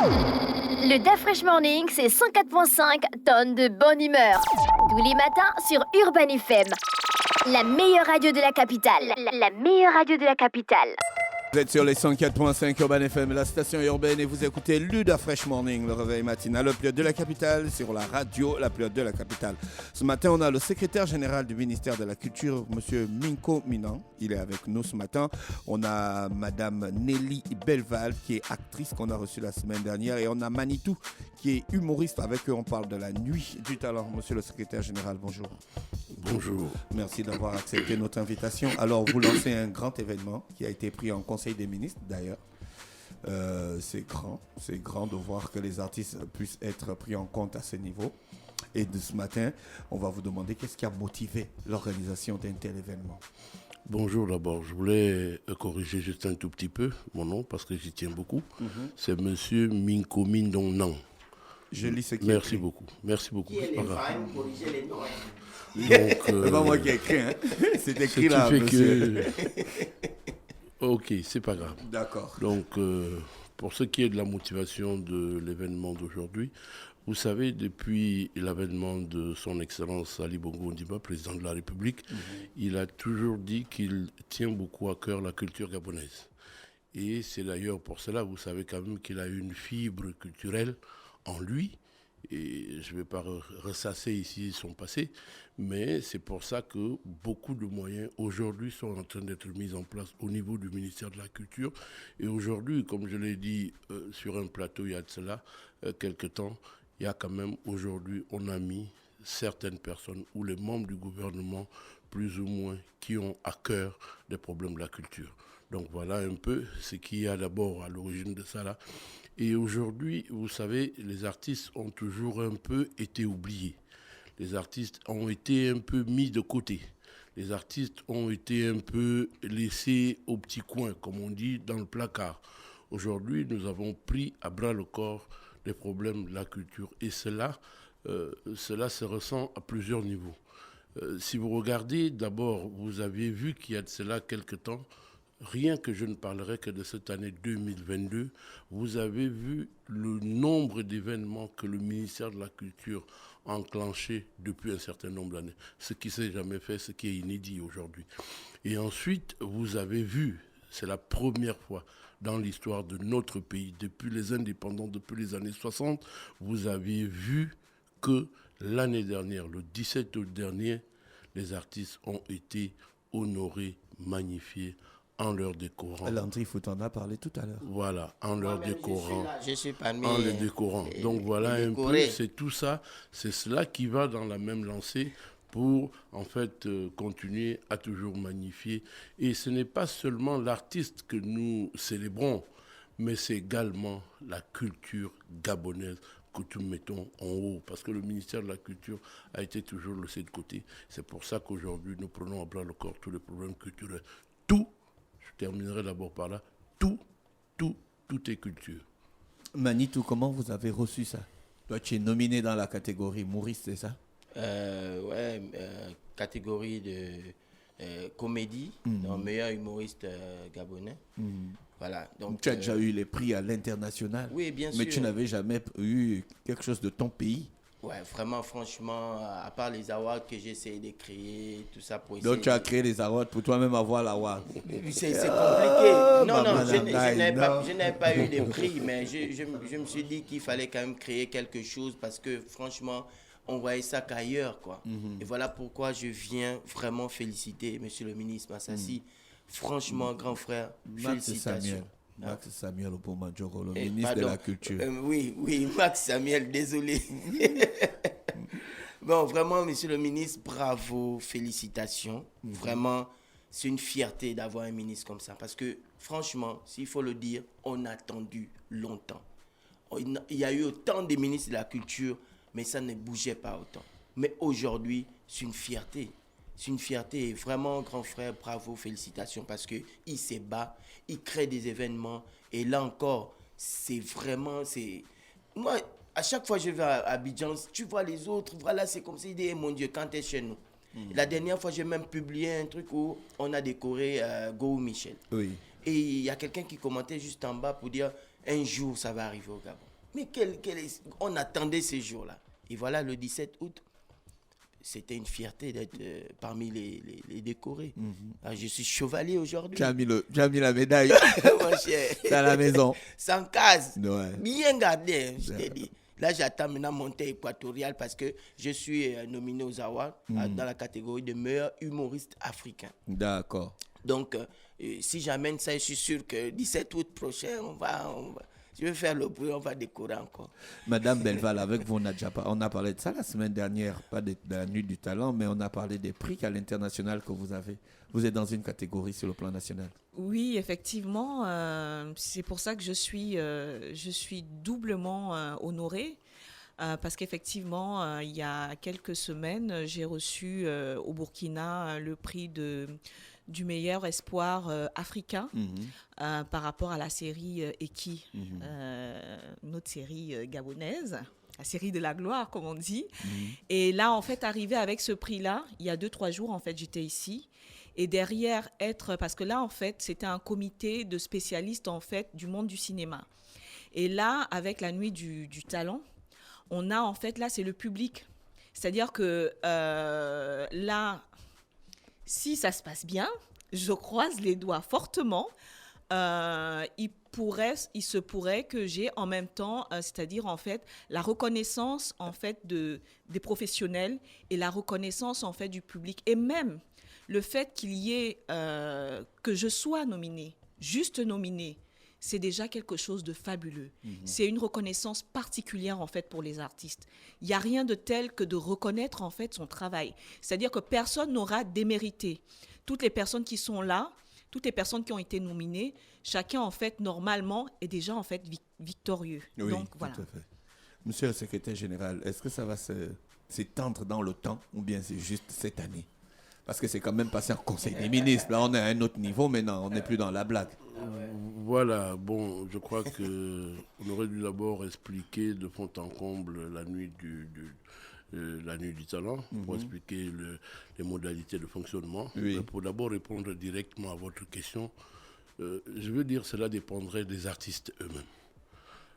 Le DAF Fresh Morning, c'est 104.5 tonnes de bonne humeur. Tous les matins sur Urban FM. La meilleure radio de la capitale. La meilleure radio de la capitale. Vous êtes sur les 104.5 Urban FM, la station urbaine, et vous écoutez Luda Fresh Morning, le réveil matinal, le plus haut de la capitale, sur la radio, la plus haute de la capitale. Ce matin, on a le secrétaire général du ministère de la Culture, M. Minko Minan. Il est avec nous ce matin. On a Mme Nelly Belval, qui est actrice, qu'on a reçue la semaine dernière. Et on a Manitou, qui est humoriste. Avec eux, on parle de la nuit du talent. Monsieur le secrétaire général, bonjour. Bonjour. Merci d'avoir accepté notre invitation. Alors, vous lancez un grand événement qui a été pris en Conseil des ministres, d'ailleurs. C'est grand de voir que les artistes puissent être pris en compte à ce niveau. Et de ce matin, on va vous demander qu'est-ce qui a motivé l'organisation d'un tel événement. Bonjour d'abord. Je voulais corriger juste un tout petit peu mon nom parce que j'y tiens beaucoup. C'est Monsieur Minko Minan. Je lis ce qui Merci écrit. beaucoup. Merci beaucoup. C'est pas grave. Corriger les noms. Donc, C'est pas moi qui ai écrit, hein. C'est ce écrit qui là, fait monsieur. Ok, c'est pas grave. D'accord. Donc, pour ce qui est de la motivation de l'événement d'aujourd'hui, vous savez, depuis l'avènement de son Excellence Ali Bongo Ondimba, président de la République, il a toujours dit qu'il tient beaucoup à cœur la culture gabonaise. Et c'est d'ailleurs pour cela, vous savez quand même qu'il a une fibre culturelle en lui. Et je ne vais pas ressasser ici son passé, mais c'est pour ça que beaucoup de moyens aujourd'hui sont en train d'être mis en place au niveau du ministère de la Culture. Et aujourd'hui, comme je l'ai dit sur un plateau il y a de cela quelque temps, il y a quand même aujourd'hui, on a mis certaines personnes ou les membres du gouvernement plus ou moins qui ont à cœur des problèmes de la culture. Donc voilà un peu ce qui a d'abord à l'origine de ça là. Et aujourd'hui, vous savez, les artistes ont toujours un peu été oubliés. Les artistes ont été un peu mis de côté. Les artistes ont été un peu laissés au petit coin, comme on dit, dans le placard. Aujourd'hui, nous avons pris à bras le corps les problèmes de la culture. Et cela se ressent à plusieurs niveaux. Si vous regardez, d'abord, vous aviez vu qu'il y a de cela quelque temps, rien que je ne parlerai que de cette année 2022, vous avez vu le nombre d'événements que le ministère de la Culture a enclenché depuis un certain nombre d'années. Ce qui ne s'est jamais fait, ce qui est inédit aujourd'hui. Et ensuite, vous avez vu, c'est la première fois dans l'histoire de notre pays, depuis les indépendants, depuis les années 60, vous avez vu que l'année dernière, le 17 août dernier, les artistes ont été honorés, magnifiés, en leur décorant. Landry Foot en a parlé tout à l'heure. Voilà, en leur décorant. Je suis parmi En les décorant. Donc voilà un peu, c'est tout ça, c'est cela qui va dans la même lancée pour en fait continuer à toujours magnifier. Et ce n'est pas seulement l'artiste que nous célébrons, mais c'est également la culture gabonaise que nous mettons en haut, parce que le ministère de la Culture a été toujours laissé de côté. C'est pour ça qu'aujourd'hui, nous prenons à bras le corps tous les problèmes culturels. Tout, je terminerai d'abord par là, tout est culture. Manitou, comment vous avez reçu ça? Toi, tu es nominé dans la catégorie Maurice, c'est ça? Catégorie de comédie, donc meilleur humoriste gabonais. Voilà. Donc, Tu as déjà eu les prix à l'international. Oui, bien sûr. Mais tu n'avais jamais eu quelque chose de ton pays. Ouais, vraiment, franchement, à part les awards que j'ai essayé de créer, tout ça pour essayer. Donc tu as créé les awards pour toi-même avoir l'award. C'est compliqué. Non, Madame je n'avais pas eu de prix, mais je me suis dit qu'il fallait quand même créer quelque chose parce que franchement, on voyait ça qu'ailleurs, quoi. Et voilà pourquoi je viens vraiment féliciter Monsieur le ministre Massassi. Franchement, grand frère, félicitations. Max Samuel Opomadjoro, le ministre de la Culture. Oui, Max Samuel, désolé. Bon, vraiment, monsieur le ministre, bravo, félicitations. Vraiment, c'est une fierté d'avoir un ministre comme ça. Parce que, franchement, s'il faut le dire, on a attendu longtemps. Il y a eu autant de ministres de la Culture, mais ça ne bougeait pas autant. Mais aujourd'hui, c'est une fierté. C'est une fierté. Et vraiment, grand frère, bravo, félicitations. Parce qu'il se bat, il crée des événements. Et là encore, c'est vraiment... Moi, à chaque fois que je vais à Abidjan, tu vois les autres, voilà, c'est comme si, mon Dieu, quand tu es chez nous. La dernière fois, j'ai même publié un truc où on a décoré Go Michel. Oui. Et il y a quelqu'un qui commentait juste en bas pour dire, un jour, ça va arriver au Gabon. Mais on attendait ces jours-là. Et voilà, le 17 août, c'était une fierté d'être parmi les décorés. Je suis chevalier aujourd'hui. Tu as mis la médaille. Mon cher. C'est à la maison. Sans case. Ouais. Bien gardé, je t'ai dit. Là, j'attends maintenant montée équatoriale parce que je suis nominé aux awards dans la catégorie de meilleur humoriste africain. D'accord. Donc, si j'amène ça, je suis sûr que 17 août prochain, je vais faire le bruit, on va décorer encore. Madame Belval, avec vous, on a parlé de ça la semaine dernière, pas de la nuit du talent, mais on a parlé des prix qu'à l'international que vous avez. Vous êtes dans une catégorie sur le plan national. Oui, effectivement. C'est pour ça que je suis doublement honorée. Parce qu'effectivement, il y a quelques semaines, j'ai reçu au Burkina le prix du meilleur espoir africain par rapport à la série Eki, notre série gabonaise, la série de la gloire, comme on dit. Et là, en fait, arrivé avec ce prix-là, il y a 2-3 jours, en fait, j'étais ici. Et derrière, parce que là, en fait, c'était un comité de spécialistes, en fait, du monde du cinéma. Et là, avec la nuit du talent, on a, en fait, là, c'est le public. C'est-à-dire que là, si ça se passe bien, je croise les doigts fortement, il se pourrait que j'ai en même temps, c'est-à-dire en fait la reconnaissance en fait des professionnels et la reconnaissance en fait du public, et même le fait qu'il y ait que je sois nominée, juste nominée, c'est déjà quelque chose de fabuleux. C'est une reconnaissance particulière en fait pour les artistes. Il n'y a rien de tel que de reconnaître en fait son travail. C'est-à-dire que personne n'aura démérité. Toutes les personnes qui sont là, toutes les personnes qui ont été nominées, chacun en fait normalement est déjà en fait victorieux. Oui, donc tout voilà. à fait. Monsieur le secrétaire général, est-ce que ça va s'étendre dans le temps ou bien c'est juste cette année? Parce que c'est quand même passé en Conseil des ministres. Là, on est à un autre niveau maintenant. On n'est plus dans la blague. Voilà, bon, je crois qu'on aurait dû d'abord expliquer de fond en comble la nuit du talent, pour expliquer les modalités de fonctionnement. Oui. Mais pour d'abord répondre directement à votre question, je veux dire cela dépendrait des artistes eux-mêmes.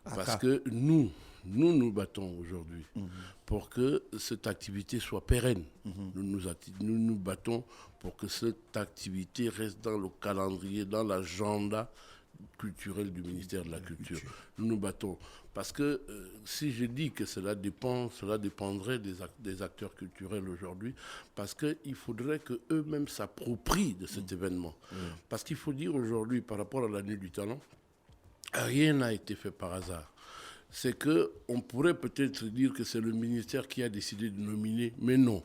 Parce que nous battons aujourd'hui pour que cette activité soit pérenne. Nous nous battons pour que cette activité reste dans le calendrier, dans l'agenda culturel du ministère de la Culture. Nous nous battons. Parce que si je dis que cela dépendrait des acteurs culturels aujourd'hui, parce qu'il faudrait qu'eux-mêmes s'approprient de cet événement. Parce qu'il faut dire aujourd'hui, par rapport à la nuit du talent, rien n'a été fait par hasard. C'est qu'on pourrait peut-être dire que c'est le ministère qui a décidé de nominer, mais non.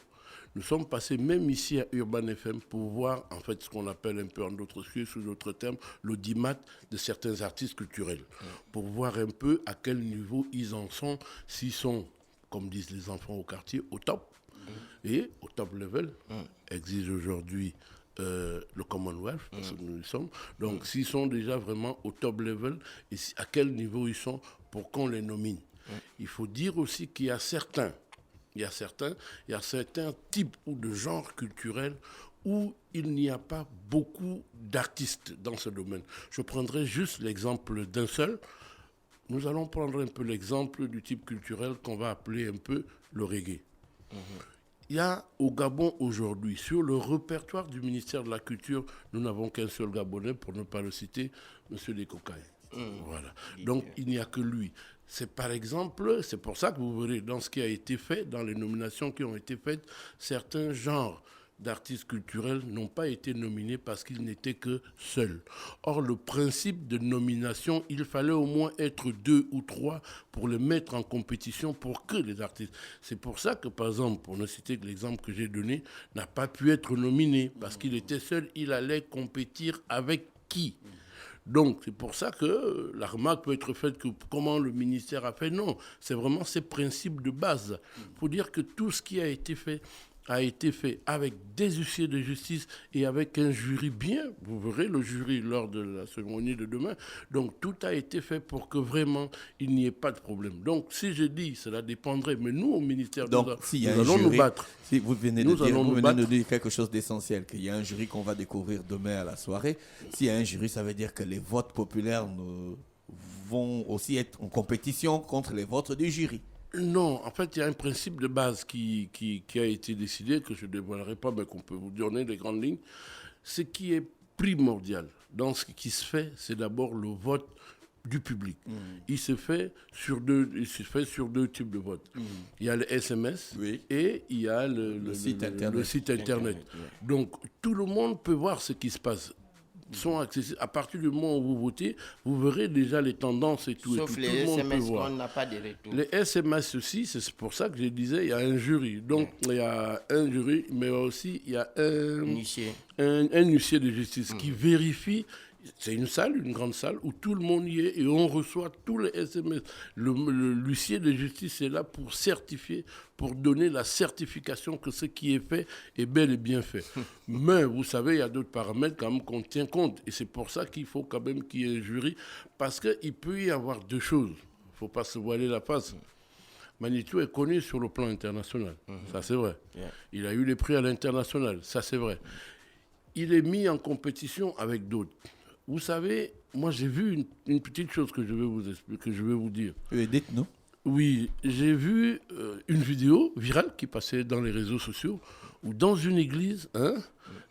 Nous sommes passés même ici à Urban FM pour voir en fait ce qu'on appelle un peu en d'autres cieux, sous d'autres termes, l'audimat de certains artistes culturels. Pour voir un peu à quel niveau ils en sont, s'ils sont, comme disent les enfants au quartier, au top. Et au top level, exige aujourd'hui le Commonwealth, parce que nous y sommes. Donc s'ils sont déjà vraiment au top level, et à quel niveau ils sont pour qu'on les nomine. Il faut dire aussi qu'il y a certains types ou de genres culturels où il n'y a pas beaucoup d'artistes dans ce domaine. Je prendrai juste l'exemple d'un seul. Nous allons prendre un peu l'exemple du type culturel qu'on va appeler un peu le reggae. Il y a au Gabon aujourd'hui, sur le répertoire du ministère de la Culture, nous n'avons qu'un seul Gabonais, pour ne pas le citer, M. Dekokaï. Voilà. Donc il n'y a que lui. C'est par exemple, c'est pour ça que vous verrez dans ce qui a été fait, dans les nominations qui ont été faites, certains genres d'artistes culturels n'ont pas été nominés parce qu'ils n'étaient que seuls. Or, le principe de nomination, il fallait au moins être 2 ou 3 pour les mettre en compétition pour que les artistes. C'est pour ça que, par exemple, pour ne citer que l'exemple que j'ai donné, n'a pas pu être nominé parce qu'il était seul, il allait compétir avec qui ? Donc, c'est pour ça que la remarque peut être faite que comment le ministère a fait. Non, c'est vraiment ces principes de base. Il faut dire que tout ce qui a été fait avec des huissiers de justice et avec un jury bien. Vous verrez le jury lors de la cérémonie de demain. Donc, tout a été fait pour que vraiment, il n'y ait pas de problème. Donc, si je dis, cela dépendrait. Mais nous, au ministère, nous allons nous battre. Si vous venez de dire quelque chose d'essentiel, qu'il y a un jury qu'on va découvrir demain à la soirée. S'il y a un jury, ça veut dire que les votes populaires vont aussi être en compétition contre les votes du jury. Non, en fait, il y a un principe de base qui a été décidé, que je ne dévoilerai pas, mais qu'on peut vous donner les grandes lignes. Ce qui est primordial dans ce qui se fait, c'est d'abord le vote du public. Il se fait sur deux types de vote. Il y a le SMS et il y a le site Internet. Donc, tout le monde peut voir ce qui se passe. Sont accessibles. À partir du moment où vous votez, vous verrez déjà les tendances et tout. Sauf et tout. les tout le monde SMS, peut voir. on n'a pas de retour. Les SMS aussi, c'est pour ça que je disais, il y a un jury. Donc, il y a un jury, mais aussi, il y a un huissier de justice qui vérifie. C'est une salle, une grande salle, où tout le monde y est et on reçoit tous les SMS. L'huissier de justice est là pour certifier, pour donner la certification que ce qui est fait est bel et bien fait. Mais vous savez, il y a d'autres paramètres quand même qu'on tient compte. Et c'est pour ça qu'il faut quand même qu'il y ait un jury, parce qu'il peut y avoir deux choses. Il ne faut pas se voiler la face. Manitou est connu sur le plan international, ça c'est vrai. Il a eu les prix à l'international, ça c'est vrai. Il est mis en compétition avec d'autres. Vous savez, moi j'ai vu une petite chose que je vais vous expliquer, que je vais vous dire. Dites-nous. Oui, j'ai vu une vidéo virale qui passait dans les réseaux sociaux où dans une église,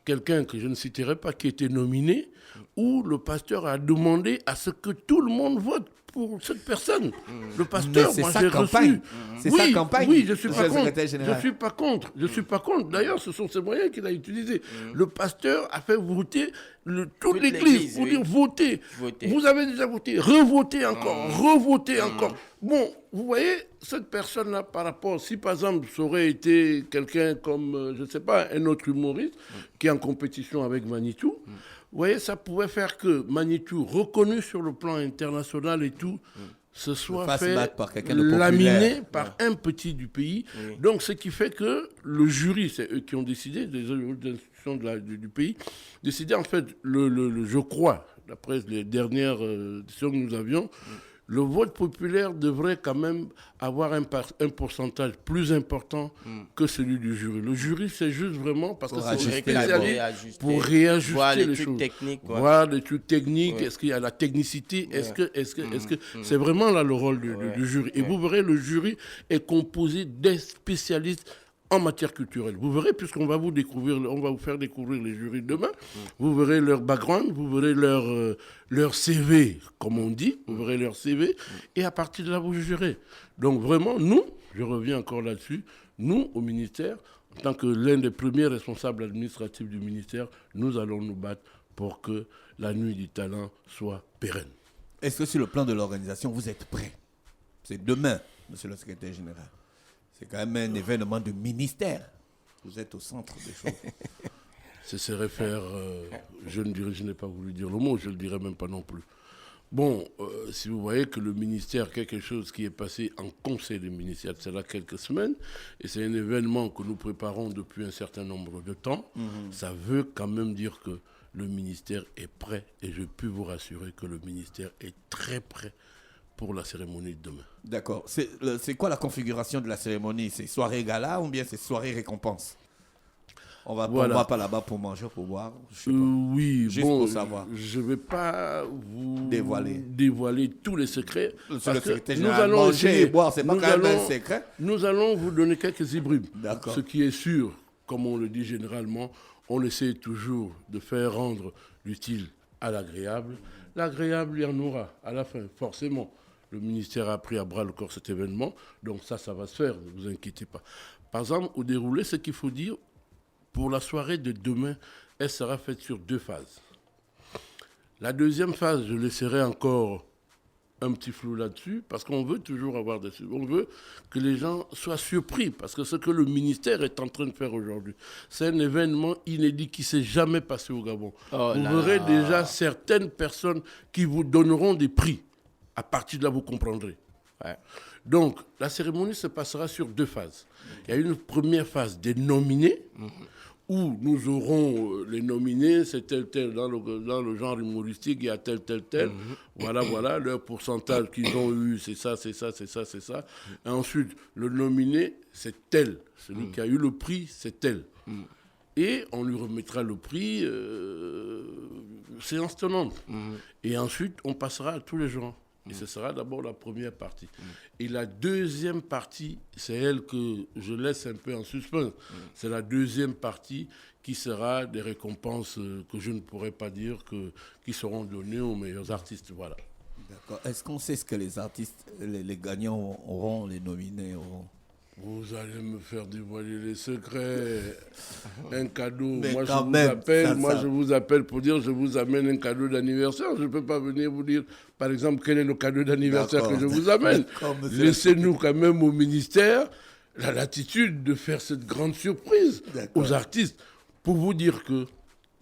quelqu'un que je ne citerai pas qui était nominé, où le pasteur a demandé à ce que tout le monde vote pour cette personne. Le pasteur, moi j'ai reçu. C'est sa campagne. Oui, je suis pas contre. Je suis pas contre. D'ailleurs, ce sont ces moyens qu'il a utilisés. Le pasteur a fait voter toute l'église pour dire votez. Vous avez déjà voté, revotez encore, revotez encore. Bon, vous voyez, cette personne-là, par rapport, si par exemple, ça aurait été quelqu'un comme, je ne sais pas, un autre humoriste qui est en compétition avec Manitou, vous voyez, ça pouvait faire que Manitou, reconnu sur le plan international et tout, se soit fait laminer par un petit du pays. Donc, ce qui fait que le jury, c'est eux qui ont décidé, les institutions du pays, décidaient en fait, je crois, d'après les dernières décisions que nous avions, le vote populaire devrait quand même avoir un pourcentage plus important que celui du jury. Le jury, c'est juste vraiment parce que c'est spécialiste pour réajuster les choses. Voir les trucs techniques, est-ce qu'il y a la technicité, est-ce que c'est vraiment là le rôle du jury. Et vous verrez, le jury est composé des spécialistes en matière culturelle. Vous verrez, puisqu'on va vous faire découvrir les jurys demain, vous verrez leur background, vous verrez leur CV, comme on dit, vous verrez leur CV, et à partir de là, vous jugerez. Donc vraiment, nous, je reviens encore là-dessus, nous, au ministère, en tant que l'un des premiers responsables administratifs du ministère, nous allons nous battre pour que la nuit du talent soit pérenne. Est-ce que sur le plan de l'organisation, vous êtes prêts? C'est demain, monsieur le secrétaire général. C'est quand même un événement de ministère. Vous êtes au centre des choses. Ce serait faire... je n'ai pas voulu dire le mot, je ne le dirai même pas non plus. Bon, si vous voyez que le ministère, quelque chose qui est passé en conseil des ministères, c'est là quelques semaines, et c'est un événement que nous préparons depuis un certain nombre de temps, ça veut quand même dire que le ministère est prêt, et je peux vous rassurer que le ministère est très prêt pour la cérémonie de demain. D'accord. C'est quoi la configuration de la cérémonie? C'est soirée gala ou bien c'est soirée récompense? On va pas là-bas pour manger, pour boire? Oui, juste pour savoir. Je ne vais pas vous dévoiler tous les secrets. Le secrétaire général, manger et boire, c'est pas quand même un secret. Nous allons vous donner quelques hybrides. D'accord. Ce qui est sûr, comme on le dit généralement, on essaie toujours de faire rendre l'utile à l'agréable. L'agréable, il y en aura à la fin, forcément. Le ministère a pris à bras le corps cet événement, donc ça va se faire, ne vous inquiétez pas. Par exemple, au déroulé, ce qu'il faut dire, pour la soirée de demain, elle sera faite sur 2 phases. La deuxième phase, je laisserai encore un petit flou là-dessus, parce qu'on veut toujours avoir on veut que les gens soient surpris, parce que ce que le ministère est en train de faire aujourd'hui, c'est un événement inédit qui ne s'est jamais passé au Gabon. Vous verrez déjà certaines personnes qui vous donneront des prix. À partir de là, vous comprendrez. Donc, la cérémonie se passera sur 2 phases. Il y a une première phase des nominés, où nous aurons les nominés, c'est tel, dans le genre humoristique, il y a tel. Voilà, leur pourcentage qu'ils ont eu, c'est ça. Et ensuite, le nominé, c'est tel. Celui qui a eu le prix, c'est tel. Et on lui remettra le prix séance tenante. Et ensuite, on passera à tous les gens. Et ce sera d'abord la première partie. Et la deuxième partie, c'est elle que je laisse un peu en suspens. C'est la deuxième partie qui sera des récompenses que je ne pourrais pas dire qui seront données aux meilleurs artistes. Voilà. D'accord. Est-ce qu'on sait ce que les artistes, les gagnants auront, les nominés auront? Vous allez me faire dévoiler les secrets. Un cadeau. Mais Moi, quand même, je vous appelle pour dire je vous amène un cadeau d'anniversaire. Je ne peux pas venir vous dire, par exemple, quel est le cadeau d'anniversaire que je vous amène. Laissez-nous quand même au ministère la latitude de faire cette grande surprise aux artistes pour vous dire que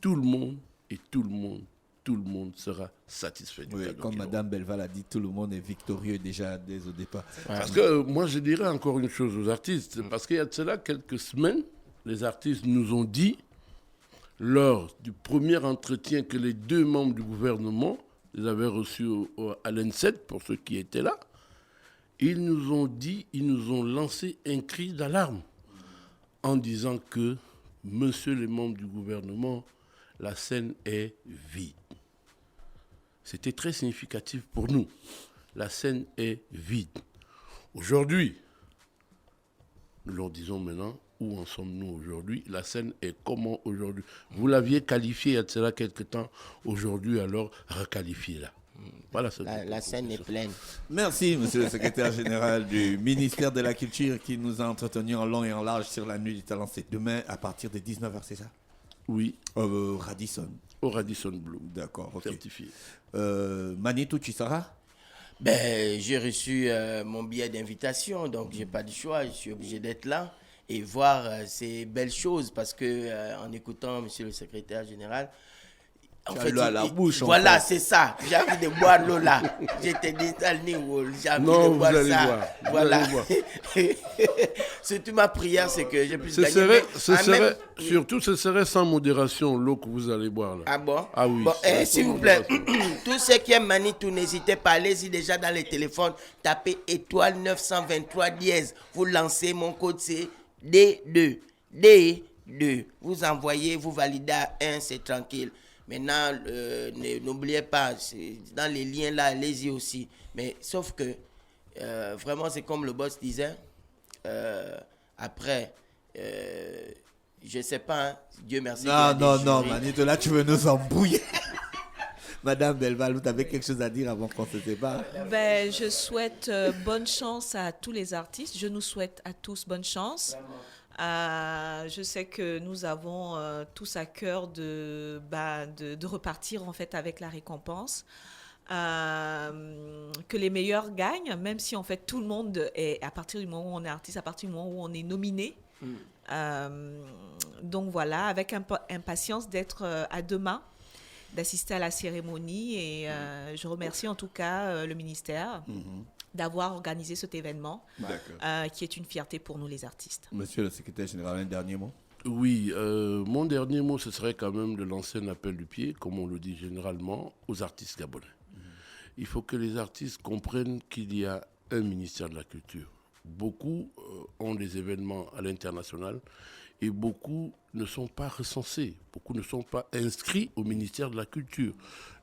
tout le monde sera satisfait du cadeau. Comme Mme Belval a dit, tout le monde est victorieux déjà dès au départ. Parce que moi, je dirais encore une chose aux artistes. Parce qu'il y a de cela quelques semaines, les artistes nous ont dit, lors du premier entretien que les 2 membres du gouvernement les avaient reçus à l'N7, pour ceux qui étaient là, ils nous ont lancé un cri d'alarme en disant que, monsieur les membres du gouvernement, la scène est vide. C'était très significatif pour nous. La scène est vide. Aujourd'hui, nous leur disons maintenant, où en sommes-nous aujourd'hui? La scène est comment aujourd'hui? Vous l'aviez qualifiée il y a de cela quelque temps. Aujourd'hui, alors, requalifiez-la. Voilà la scène est pleine. Merci, monsieur le secrétaire général du ministère de la Culture qui nous a entretenus en long et en large sur la Nuit du Talent. C'est demain à partir de 19h, c'est ça? Oui. Radisson. Au Radisson Blu. D'accord, ok. Certifié. Manitou, tu seras? J'ai reçu mon billet d'invitation, donc j'ai pas de choix. Je suis obligé d'être là et voir ces belles choses parce que en écoutant monsieur le secrétaire général, en fait, l'eau à la bouche. Voilà, c'est ça. J'ai envie de boire l'eau là. J'étais dit, j'ai envie de boire ça. Voilà. Surtout ma prière, c'est que j'ai pu gagner. Surtout, ce serait sans modération l'eau que vous allez boire là. Ah bon? Ah oui. Bon, s'il vous plaît, tous ceux qui aiment Manitou, n'hésitez pas, allez-y déjà dans les téléphones, tapez étoile 923 dièse. Vous lancez, mon code c'est D2. D2. Vous envoyez, vous validez à 1, c'est tranquille. Maintenant, n'oubliez pas, dans les liens là, allez-y aussi. Mais sauf que, vraiment, c'est comme le boss disait, après, je ne sais pas, hein, Dieu merci. Non, Manito, là, tu veux nous embrouiller. Madame Belval, vous avez quelque chose à dire avant qu'on se sépare? Je souhaite bonne chance à tous les artistes. Je nous souhaite à tous bonne chance. Je sais que nous avons tous à cœur de repartir en fait avec la récompense, que les meilleurs gagnent, même si en fait tout le monde est, à partir du moment où on est artiste, à partir du moment où on est nominé. Donc voilà, avec impatience d'être à demain, d'assister à la cérémonie et je remercie en tout cas le ministère. D'avoir organisé cet événement qui est une fierté pour nous les artistes. Monsieur le secrétaire général, un dernier mot? Oui, mon dernier mot, ce serait quand même de lancer un appel du pied, comme on le dit généralement, aux artistes gabonais. Il faut que les artistes comprennent qu'il y a un ministère de la Culture. Beaucoup ont des événements à l'international et beaucoup ne sont pas recensés, beaucoup ne sont pas inscrits au ministère de la Culture.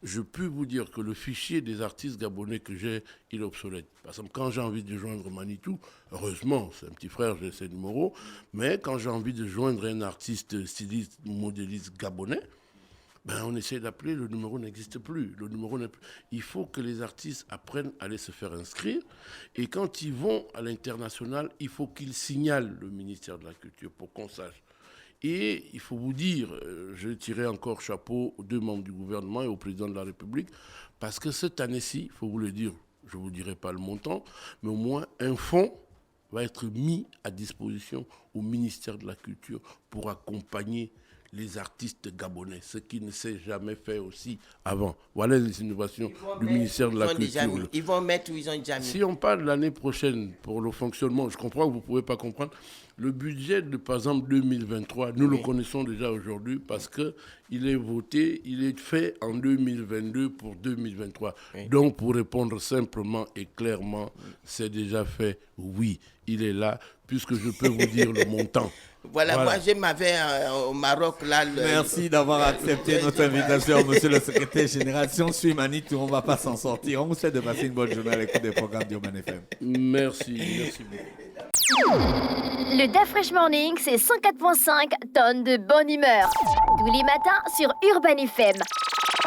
Je peux vous dire que le fichier des artistes gabonais que j'ai, il est obsolète. Par exemple, quand j'ai envie de joindre Manitou, heureusement, c'est un petit frère, j'ai ses numéros, mais quand j'ai envie de joindre un artiste styliste, modéliste gabonais, on essaie d'appeler, le numéro n'existe plus. Il faut que les artistes apprennent à aller se faire inscrire. Et quand ils vont à l'international, il faut qu'ils signalent le ministère de la Culture pour qu'on sache. Et il faut vous dire, je tirais encore chapeau aux 2 membres du gouvernement et au président de la République, parce que cette année-ci, il faut vous le dire, je ne vous dirai pas le montant, mais au moins un fonds va être mis à disposition au ministère de la Culture pour accompagner les artistes gabonais, ce qui ne s'est jamais fait aussi avant. Voilà les innovations du ministère de la Culture. Ils vont mettre où ils ont déjà mis. Si on parle l'année prochaine pour le fonctionnement, je comprends que vous ne pouvez pas comprendre, le budget de, par exemple, 2023, nous le connaissons déjà aujourd'hui parce qu'il est voté, il est fait en 2022 pour 2023. Donc, pour répondre simplement et clairement, c'est déjà fait, oui. il est là, puisque je peux vous dire le montant. Voilà, moi je m'avais au Maroc là. Merci d'avoir accepté notre invitation, monsieur le secrétaire général. Si on suit Manitou, on ne va pas s'en sortir. On vous souhaite de passer une bonne journée à l'écoute des programmes d'Urban FM. Merci beaucoup. Le DAF Fresh Morning, c'est 104.5 tonnes de bonne humeur. Tous les matins sur Urban FM.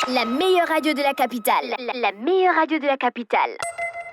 La meilleure radio de la capitale. La meilleure radio de la capitale.